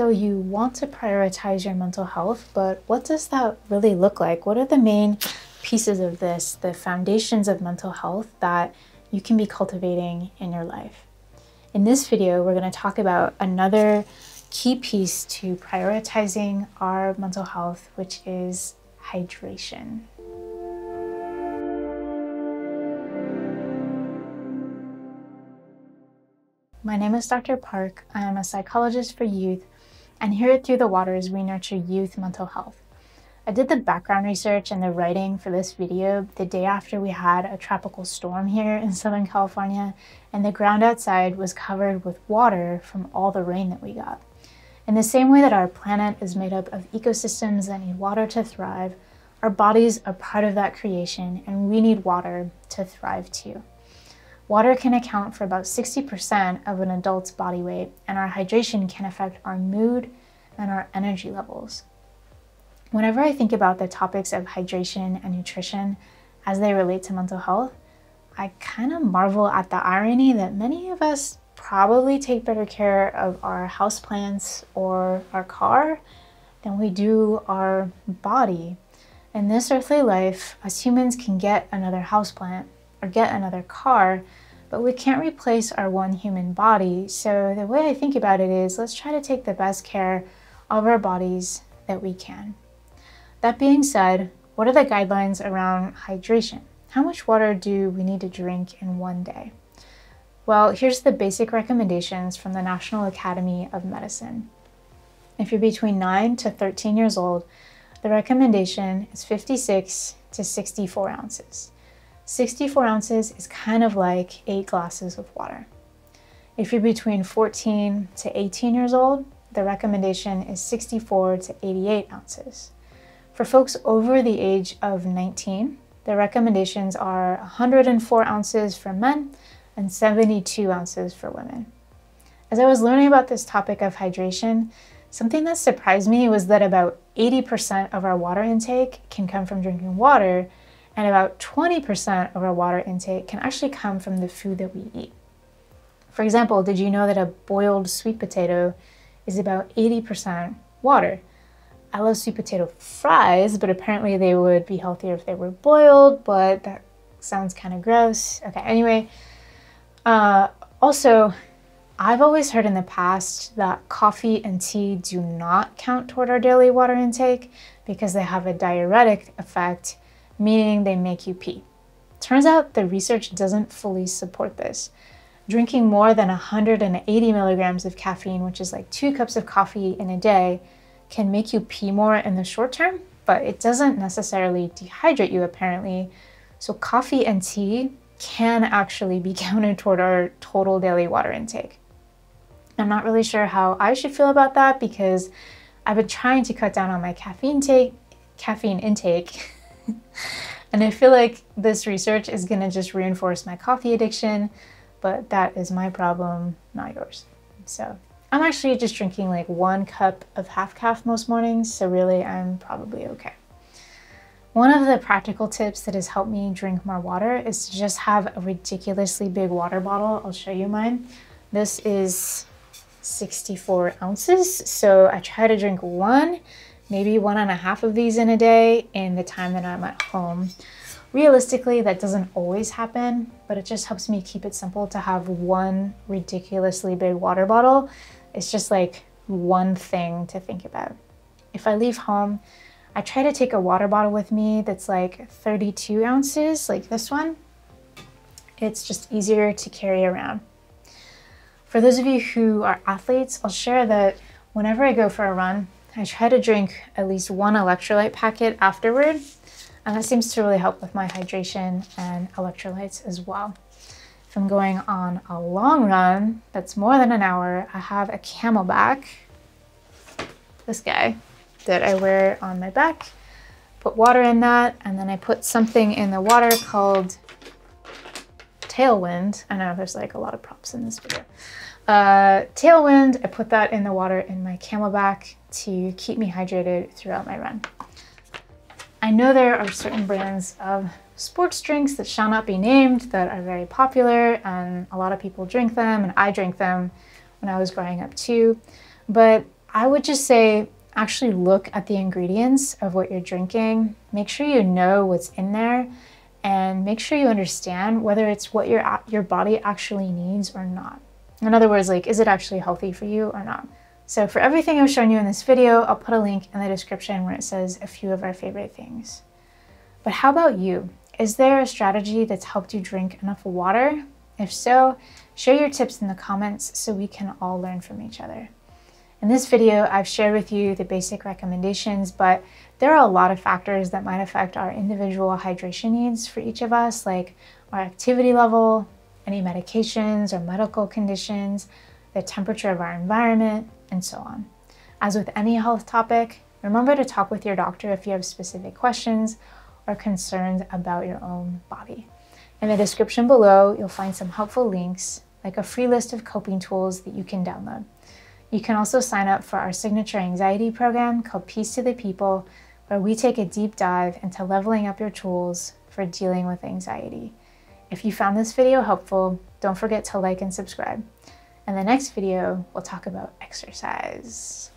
So you want to prioritize your mental health, but what does that really look like? What are the main pieces of this, the foundations of mental health that you can be cultivating in your life? In this video, we're going to talk about another key piece to prioritizing our mental health, which is hydration. My name is Dr. Parke. I am a psychologist for youth, and here at Through the Waters, we nurture youth mental health. I did the background research and the writing for this video the day after we had a tropical storm here in Southern California, and the ground outside was covered with water from all the rain that we got. In the same way that our planet is made up of ecosystems that need water to thrive, our bodies are part of that creation, and we need water to thrive too. Water can account for about 60% of an adult's body weight, and our hydration can affect our mood and our energy levels. Whenever I think about the topics of hydration and nutrition as they relate to mental health, I kind of marvel at the irony that many of us probably take better care of our houseplants or our car than we do our body. In this earthly life, us humans can get another houseplant or get another car, but we can't replace our one human body. So the way I think about it is, let's try to take the best care of our bodies that we can. That being said, what are the guidelines around hydration? How much water do we need to drink in one day? Well, here's the basic recommendations from the National Academy of Medicine. If you're between 9 to 13 years old, the recommendation is 56 to 64 ounces. 64 ounces is kind of like 8 glasses of water. If you're between 14 to 18 years old, the recommendation is 64 to 88 ounces. For folks over the age of 19, the recommendations are 104 ounces for men and 72 ounces for women. As I was learning about this topic of hydration, something that surprised me was that about 80% of our water intake can come from drinking water, and about 20% of our water intake can actually come from the food that we eat. For example, did you know that a boiled sweet potato is about 80% water? I love sweet potato fries, but apparently they would be healthier if they were boiled, but that sounds kind of gross. Okay, anyway. Also, I've always heard in the past that coffee and tea do not count toward our daily water intake because they have a diuretic effect, meaning they make you pee. Turns out the research doesn't fully support this. Drinking more than 180 milligrams of caffeine, which is like 2 cups of coffee in a day, can make you pee more in the short term, but it doesn't necessarily dehydrate you apparently. So coffee and tea can actually be counted toward our total daily water intake. I'm not really sure how I should feel about that because I've been trying to cut down on my caffeine intake. And I feel like this research is going to just reinforce my coffee addiction, but that is my problem, not yours. So I'm actually just drinking like 1 cup of half calf most mornings, so really I'm probably okay. One of the practical tips that has helped me drink more water is to just have a ridiculously big water bottle. I'll show you mine. This is 64 ounces, so I try to drink 1, maybe 1.5 of these in a day in the time that I'm at home. Realistically, that doesn't always happen, but it just helps me keep it simple to have 1 ridiculously big water bottle. It's just like one thing to think about. If I leave home, I try to take a water bottle with me that's like 32 ounces, like this one. It's just easier to carry around. For those of you who are athletes, I'll share that whenever I go for a run, I try to drink at least 1 electrolyte packet afterward, and that seems to really help with my hydration and electrolytes as well. If I'm going on a long run that's more than an hour, I have a Camelback, this guy, that I wear on my back. Put water in that, and then I put something in the water called Tailwind. I know there's like a lot of props in this video. Tailwind, I put that in the water in my Camelback to keep me hydrated throughout my run. I know there are certain brands of sports drinks that shall not be named that are very popular, and a lot of people drink them, and I drank them when I was growing up too. But I would just say actually look at the ingredients of what you're drinking. Make sure you know what's in there and make sure you understand whether it's what your body actually needs or not. In other words, like, is it actually healthy for you or not? So for everything I've shown you in this video, I'll put a link in the description where it says a few of our favorite things. But how about you? Is there a strategy that's helped you drink enough water? If so, share your tips in the comments so we can all learn from each other. In this video, I've shared with you the basic recommendations, but there are a lot of factors that might affect our individual hydration needs for each of us, like our activity level, any medications or medical conditions, the temperature of our environment, and so on. As with any health topic, remember to talk with your doctor if you have specific questions or concerns about your own body. In the description below, you'll find some helpful links, like a free list of coping tools that you can download. You can also sign up for our signature anxiety program called Peace to the People, where we take a deep dive into leveling up your tools for dealing with anxiety. If you found this video helpful, don't forget to like and subscribe. In the next video, we'll talk about exercise.